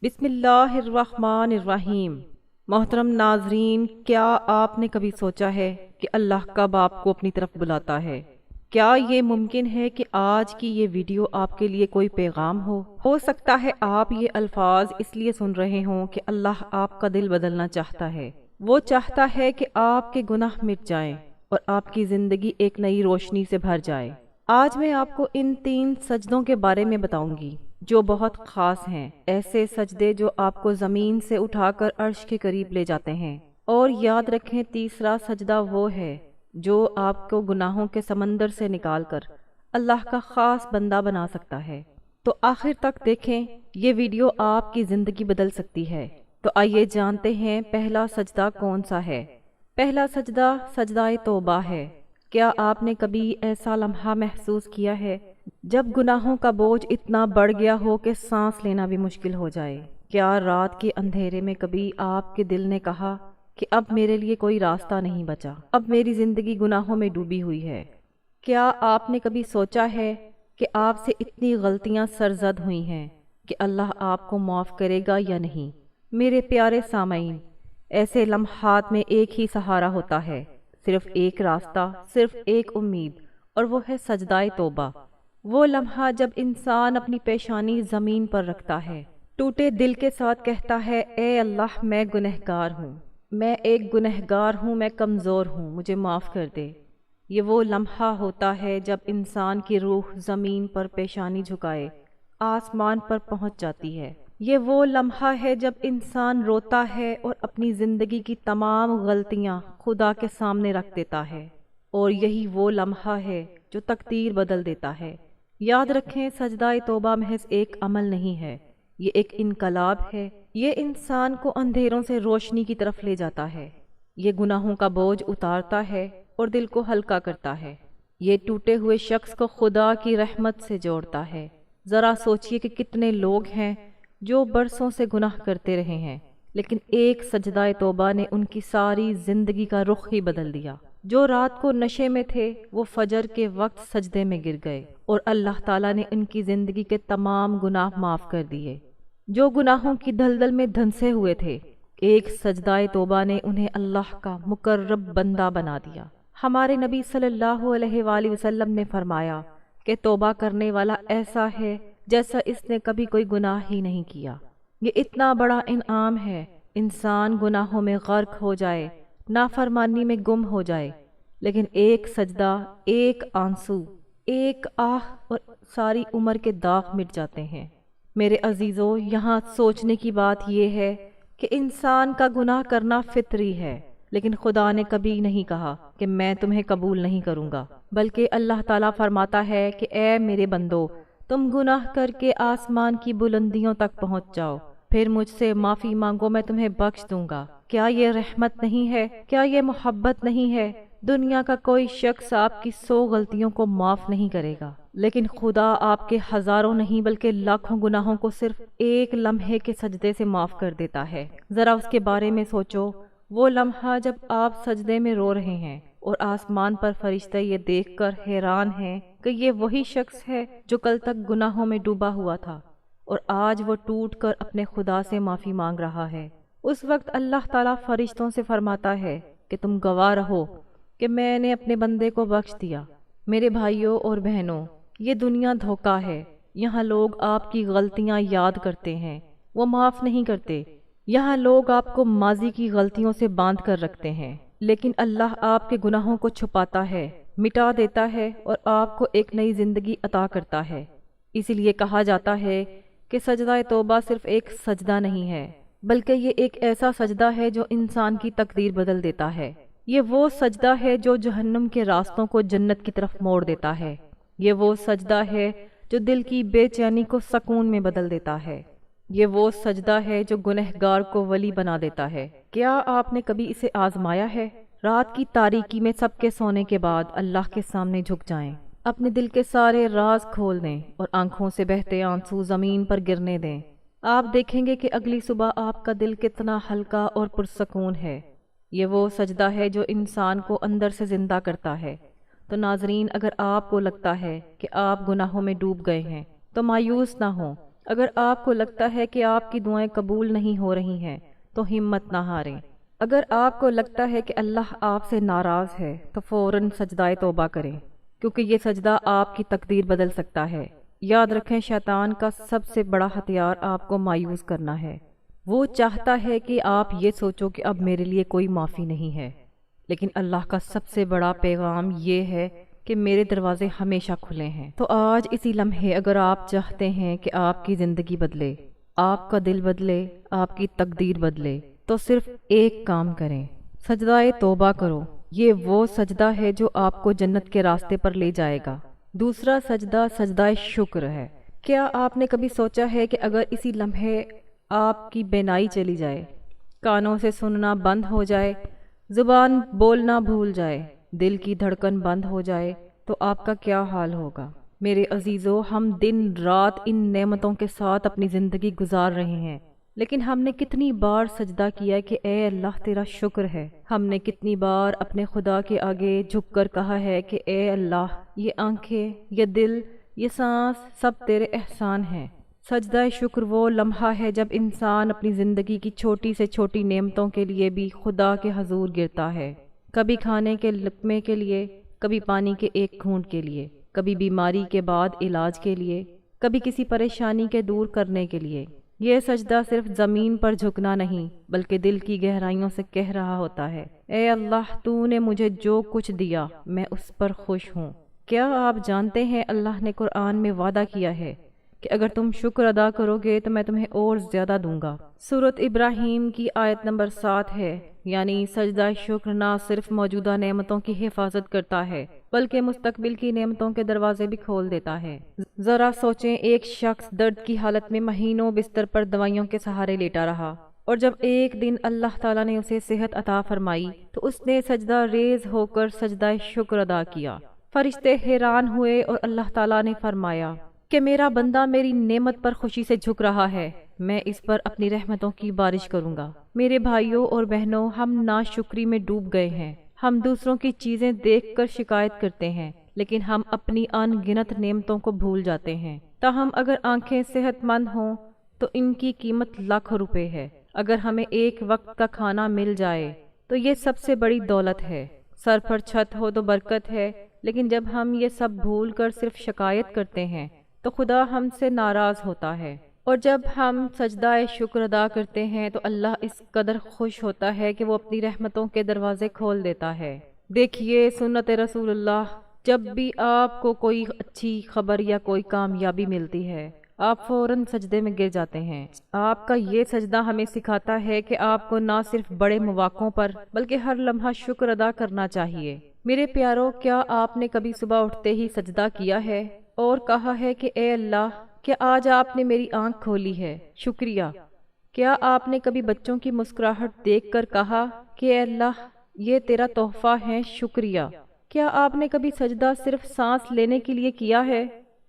بسم اللہ الرحمن الرحیم۔ محترم ناظرین، کیا آپ نے کبھی سوچا ہے کہ اللہ کب آپ کو اپنی طرف بلاتا ہے؟ کیا یہ ممکن ہے کہ آج کی یہ ویڈیو آپ کے لیے کوئی پیغام ہو سکتا ہے آپ یہ الفاظ اس لیے سن رہے ہوں کہ اللہ آپ کا دل بدلنا چاہتا ہے۔ وہ چاہتا ہے کہ آپ کے گناہ مٹ جائیں اور آپ کی زندگی ایک نئی روشنی سے بھر جائے۔ آج میں آپ کو ان 3 سجدوں کے بارے میں بتاؤں گی جو بہت خاص ہیں، ایسے سجدے جو آپ کو زمین سے اٹھا کر عرش کے قریب لے جاتے ہیں۔ اور یاد رکھیں، تیسرا سجدہ وہ ہے جو آپ کو گناہوں کے سمندر سے نکال کر اللہ کا خاص بندہ بنا سکتا ہے۔ تو آخر تک دیکھیں، یہ ویڈیو آپ کی زندگی بدل سکتی ہے۔ تو آئیے جانتے ہیں پہلا سجدہ کون سا ہے۔ پہلا سجدہ سجدہ توبہ ہے۔ کیا آپ نے کبھی ایسا لمحہ محسوس کیا ہے جب گناہوں کا بوجھ اتنا بڑھ گیا ہو کہ سانس لینا بھی مشکل ہو جائے؟ کیا رات کے اندھیرے میں کبھی آپ کے دل نے کہا کہ اب میرے لیے کوئی راستہ نہیں بچا، اب میری زندگی گناہوں میں ڈوبی ہوئی ہے؟ کیا آپ نے کبھی سوچا ہے کہ آپ سے اتنی غلطیاں سرزد ہوئی ہیں کہ اللہ آپ کو معاف کرے گا یا نہیں؟ میرے پیارے سامعین، ایسے لمحات میں ایک ہی سہارا ہوتا ہے، صرف ایک راستہ، صرف ایک امید، اور وہ ہے سجدہ توبہ۔ وہ لمحہ جب انسان اپنی پیشانی زمین پر رکھتا ہے، ٹوٹے دل کے ساتھ کہتا ہے، اے اللہ، میں گنہگار ہوں، میں ایک گنہگار ہوں، میں کمزور ہوں، مجھے معاف کر دے۔ یہ وہ لمحہ ہوتا ہے جب انسان کی روح زمین پر پیشانی جھکائے آسمان پر پہنچ جاتی ہے۔ یہ وہ لمحہ ہے جب انسان روتا ہے اور اپنی زندگی کی تمام غلطیاں خدا کے سامنے رکھ دیتا ہے، اور یہی وہ لمحہ ہے جو تقدیر بدل دیتا ہے۔ یاد رکھیں، سجدہ توبہ محض ایک عمل نہیں ہے، یہ ایک انقلاب ہے۔ یہ انسان کو اندھیروں سے روشنی کی طرف لے جاتا ہے، یہ گناہوں کا بوجھ اتارتا ہے اور دل کو ہلکا کرتا ہے، یہ ٹوٹے ہوئے شخص کو خدا کی رحمت سے جوڑتا ہے۔ ذرا سوچئے کہ کتنے لوگ ہیں جو برسوں سے گناہ کرتے رہے ہیں، لیکن ایک سجدہ توبہ نے ان کی ساری زندگی کا رخ ہی بدل دیا۔ جو رات کو نشے میں تھے وہ فجر کے وقت سجدے میں گر گئے اور اللہ تعالیٰ نے ان کی زندگی کے تمام گناہ معاف کر دیے۔ جو گناہوں کی دلدل میں دھنسے ہوئے تھے، ایک سجدہ توبہ نے انہیں اللہ کا مقرب بندہ بنا دیا۔ ہمارے نبی صلی اللہ علیہ وآلہ وسلم نے فرمایا کہ توبہ کرنے والا ایسا ہے جیسا اس نے کبھی کوئی گناہ ہی نہیں کیا۔ یہ اتنا بڑا انعام ہے، انسان گناہوں میں غرق ہو جائے، نافرمانی میں گم ہو جائے، لیکن ایک سجدہ، ایک آنسو، ایک آہ اور ساری عمر کے داغ مٹ جاتے ہیں۔ میرے عزیزو، یہاں سوچنے کی بات یہ ہے کہ انسان کا گناہ کرنا فطری ہے، لیکن خدا نے کبھی نہیں کہا کہ میں تمہیں قبول نہیں کروں گا، بلکہ اللہ تعالیٰ فرماتا ہے کہ اے میرے بندو، تم گناہ کر کے آسمان کی بلندیوں تک پہنچ جاؤ، پھر مجھ سے معافی مانگو، میں تمہیں بخش دوں گا۔ کیا یہ رحمت نہیں ہے؟ کیا یہ محبت نہیں ہے؟ دنیا کا کوئی شخص آپ کی 100 غلطیوں کو معاف نہیں کرے گا، لیکن خدا آپ کے ہزاروں نہیں بلکہ لاکھوں گناہوں کو صرف ایک لمحے کے سجدے سے معاف کر دیتا ہے۔ ذرا اس کے بارے میں سوچو، وہ لمحہ جب آپ سجدے میں رو رہے ہیں اور آسمان پر فرشتے یہ دیکھ کر حیران ہیں کہ یہ وہی شخص ہے جو کل تک گناہوں میں ڈوبا ہوا تھا اور آج وہ ٹوٹ کر اپنے خدا سے معافی مانگ رہا ہے۔ اس وقت اللہ تعالیٰ فرشتوں سے فرماتا ہے کہ تم گواہ رہو کہ میں نے اپنے بندے کو بخش دیا۔ میرے بھائیوں اور بہنوں، یہ دنیا دھوکہ ہے۔ یہاں لوگ آپ کی غلطیاں یاد کرتے ہیں، وہ معاف نہیں کرتے۔ یہاں لوگ آپ کو ماضی کی غلطیوں سے باندھ کر رکھتے ہیں، لیکن اللہ آپ کے گناہوں کو چھپاتا ہے، مٹا دیتا ہے اور آپ کو ایک نئی زندگی عطا کرتا ہے۔ اسی لیے کہا جاتا ہے کہ سجدہ توبہ صرف ایک سجدہ نہیں ہے، بلکہ یہ ایک ایسا سجدہ ہے جو انسان کی تقدیر بدل دیتا ہے۔ یہ وہ سجدہ ہے جو جہنم کے راستوں کو جنت کی طرف موڑ دیتا ہے۔ یہ وہ سجدہ ہے جو دل کی بے چینی کو سکون میں بدل دیتا ہے۔ یہ وہ سجدہ ہے جو گنہگار کو ولی بنا دیتا ہے۔ کیا آپ نے کبھی اسے آزمایا ہے؟ رات کی تاریکی میں سب کے سونے کے بعد اللہ کے سامنے جھک جائیں، اپنے دل کے سارے راز کھول دیں اور آنکھوں سے بہتے آنسو زمین پر گرنے دیں۔ آپ دیکھیں گے کہ اگلی صبح آپ کا دل کتنا ہلکا اور پرسکون ہے۔ یہ وہ سجدہ ہے جو انسان کو اندر سے زندہ کرتا ہے۔ تو ناظرین، اگر آپ کو لگتا ہے کہ آپ گناہوں میں ڈوب گئے ہیں تو مایوس نہ ہوں، اگر آپ کو لگتا ہے کہ آپ کی دعائیں قبول نہیں ہو رہی ہیں تو ہمت نہ ہاریں۔ اگر آپ کو لگتا ہے کہ اللہ آپ سے ناراض ہے تو فوراً سجدہ توبہ کریں، کیونکہ یہ سجدہ آپ کی تقدیر بدل سکتا ہے۔ یاد رکھیں، شیطان کا سب سے بڑا ہتھیار آپ کو مایوس کرنا ہے۔ وہ چاہتا ہے کہ آپ یہ سوچو کہ اب میرے لیے کوئی معافی نہیں ہے، لیکن اللہ کا سب سے بڑا پیغام یہ ہے کہ میرے دروازے ہمیشہ کھلے ہیں۔ تو آج اسی لمحے اگر آپ چاہتے ہیں کہ آپ کی زندگی بدلے، آپ کا دل بدلے، آپ کی تقدیر بدلے، تو صرف ایک کام کریں، سجدہ توبہ کرو۔ یہ وہ سجدہ ہے جو آپ کو جنت کے راستے پر لے جائے گا۔ دوسرا سجدہ سجدہ شکر ہے۔ کیا آپ نے کبھی سوچا ہے کہ اگر اسی لمحے آپ کی بینائی چلی جائے، کانوں سے سننا بند ہو جائے، زبان بولنا بھول جائے، دل کی دھڑکن بند ہو جائے، تو آپ کا کیا حال ہوگا؟ میرے عزیزو، ہم دن رات ان نعمتوں کے ساتھ اپنی زندگی گزار رہے ہیں، لیکن ہم نے کتنی بار سجدہ کیا کہ اے اللہ تیرا شکر ہے؟ ہم نے کتنی بار اپنے خدا کے آگے جھک کر کہا ہے کہ اے اللہ، یہ آنکھیں، یہ دل، یہ سانس سب تیرے احسان ہیں۔ سجدہ شکر وہ لمحہ ہے جب انسان اپنی زندگی کی چھوٹی سے چھوٹی نعمتوں کے لیے بھی خدا کے حضور گرتا ہے، کبھی کھانے کے لقمے کے لیے، کبھی پانی کے ایک گھونٹ کے لیے، کبھی بیماری کے بعد علاج کے لیے، کبھی کسی پریشانی کے دور کرنے کے لیے۔ یہ سجدہ صرف زمین پر جھکنا نہیں بلکہ دل کی گہرائیوں سے کہہ رہا ہوتا ہے، اے اللہ، تو نے مجھے جو کچھ دیا میں اس پر خوش ہوں۔ کیا آپ جانتے ہیں اللہ نے قرآن میں وعدہ کیا ہے کہ اگر تم شکر ادا کرو گے تو میں تمہیں اور زیادہ دوں گا۔ سورۃ ابراہیم کی آیت نمبر 7 ہے، یعنی سجدہ شکر نہ صرف موجودہ نعمتوں کی حفاظت کرتا ہے بلکہ مستقبل کی نعمتوں کے دروازے بھی کھول دیتا ہے۔ ذرا سوچیں، ایک شخص درد کی حالت میں مہینوں بستر پر دوائیوں کے سہارے لیٹا رہا، اور جب ایک دن اللہ تعالیٰ نے اسے صحت عطا فرمائی تو اس نے سجدہ ریز ہو کر سجدہ شکر ادا کیا۔ فرشتے حیران ہوئے اور اللہ تعالیٰ نے فرمایا کہ میرا بندہ میری نعمت پر خوشی سے جھک رہا ہے، میں اس پر اپنی رحمتوں کی بارش کروں گا۔ میرے بھائیوں اور بہنوں، ہم ناشکری میں ڈوب گئے ہیں۔ ہم دوسروں کی چیزیں دیکھ کر شکایت کرتے ہیں، لیکن ہم اپنی ان گنت نعمتوں کو بھول جاتے ہیں۔ تاہم اگر آنکھیں صحت مند ہوں تو ان کی قیمت لاکھوں روپے ہے۔ اگر ہمیں ایک وقت کا کھانا مل جائے تو یہ سب سے بڑی دولت ہے۔ سر پر چھت ہو تو برکت ہے، لیکن جب ہم یہ سب بھول کر صرف شکایت کرتے ہیں تو خدا ہم سے ناراض ہوتا ہے۔ اور جب ہم سجدہ شکر ادا کرتے ہیں تو اللہ اس قدر خوش ہوتا ہے کہ وہ اپنی رحمتوں کے دروازے کھول دیتا ہے۔ دیکھیے، سنت رسول اللہ، جب بھی آپ کو کوئی اچھی خبر یا کوئی کامیابی ملتی ہے، آپ فوراً سجدے میں گر جاتے ہیں۔ آپ کا یہ سجدہ ہمیں سکھاتا ہے کہ آپ کو نہ صرف بڑے مواقعوں پر بلکہ ہر لمحہ شکر ادا کرنا چاہیے۔ میرے پیارو، کیا آپ نے کبھی صبح اٹھتے ہی سجدہ کیا ہے اور کہا ہے کہ اے اللہ، کیا آج آپ نے میری آنکھ کھولی ہے، شکریہ؟ کیا آپ نے کبھی بچوں کی مسکراہٹ دیکھ کر کہا کہ اے اللہ، یہ تیرا تحفہ ہے، شکریہ؟ کیا آپ نے کبھی سجدہ صرف سانس لینے کے لیے کیا ہے؟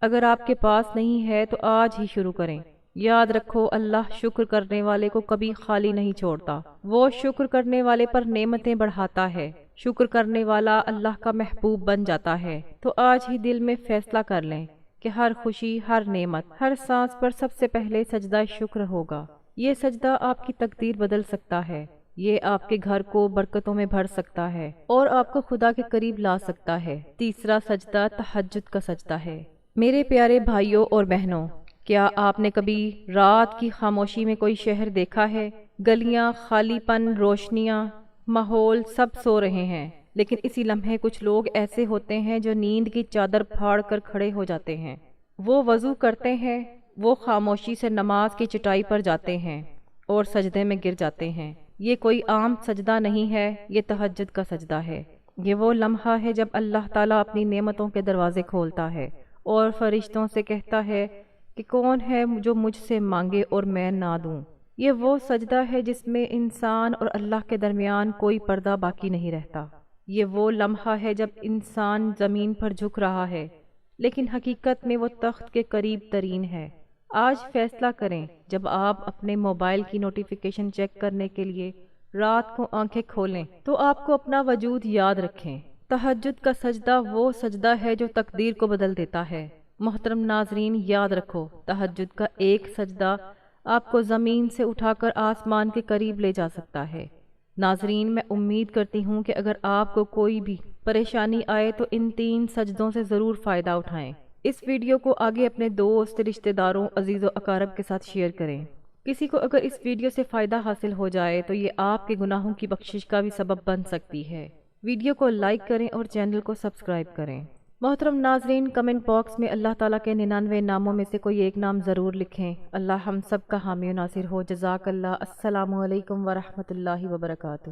اگر آپ کے پاس نہیں ہے تو آج ہی شروع کریں۔ یاد رکھو، اللہ شکر کرنے والے کو کبھی خالی نہیں چھوڑتا، وہ شکر کرنے والے پر نعمتیں بڑھاتا ہے۔ شکر کرنے والا اللہ کا محبوب بن جاتا ہے۔ تو آج ہی دل میں فیصلہ کر لیں کہ ہر خوشی، ہر نعمت، ہر سانس پر سب سے پہلے سجدہ شکر ہوگا۔ یہ سجدہ آپ کی تقدیر بدل سکتا ہے، یہ آپ کے گھر کو برکتوں میں بھر سکتا ہے اور آپ کو خدا کے قریب لا سکتا ہے۔ تیسرا سجدہ تہجد کا سجدہ ہے۔ میرے پیارے بھائیوں اور بہنوں، کیا آپ نے کبھی رات کی خاموشی میں کوئی شہر دیکھا ہے؟ گلیاں خالی پن، روشنیاں، ماحول سب سو رہے ہیں، لیکن اسی لمحے کچھ لوگ ایسے ہوتے ہیں جو نیند کی چادر پھاڑ کر کھڑے ہو جاتے ہیں۔ وہ وضو کرتے ہیں، وہ خاموشی سے نماز کی چٹائی پر جاتے ہیں اور سجدے میں گر جاتے ہیں۔ یہ کوئی عام سجدہ نہیں ہے، یہ تہجد کا سجدہ ہے۔ یہ وہ لمحہ ہے جب اللہ تعالیٰ اپنی نعمتوں کے دروازے کھولتا ہے اور فرشتوں سے کہتا ہے کہ کون ہے جو مجھ سے مانگے اور میں نہ دوں۔ یہ وہ سجدہ ہے جس میں انسان اور اللہ کے درمیان کوئی پردہ باقی نہیں رہتا۔ یہ وہ لمحہ ہے جب انسان زمین پر جھک رہا ہے لیکن حقیقت میں وہ تخت کے قریب ترین ہے۔ آج فیصلہ کریں، جب آپ اپنے موبائل کی نوٹیفیکیشن چیک کرنے کے لیے رات کو آنکھیں کھولیں تو آپ کو اپنا وجود یاد رکھیں۔ تہجد کا سجدہ وہ سجدہ ہے جو تقدیر کو بدل دیتا ہے۔ محترم ناظرین، یاد رکھو تہجد کا ایک سجدہ آپ کو زمین سے اٹھا کر آسمان کے قریب لے جا سکتا ہے۔ ناظرین، میں امید کرتی ہوں کہ اگر آپ کو کوئی بھی پریشانی آئے تو ان 3 سجدوں سے ضرور فائدہ اٹھائیں۔ اس ویڈیو کو آگے اپنے دوست، رشتہ داروں، عزیز و اقارب کے ساتھ شیئر کریں۔ کسی کو اگر اس ویڈیو سے فائدہ حاصل ہو جائے تو یہ آپ کے گناہوں کی بخشش کا بھی سبب بن سکتی ہے۔ ویڈیو کو لائک کریں اور چینل کو سبسکرائب کریں۔ محترم ناظرین، کمنٹ باکس میں اللہ تعالیٰ کے 99 ناموں میں سے کوئی ایک نام ضرور لکھیں۔ اللہ ہم سب کا حامی و ناصر ہو۔ جزاک اللہ۔ السلام علیکم ورحمۃ اللہ وبرکاتہ۔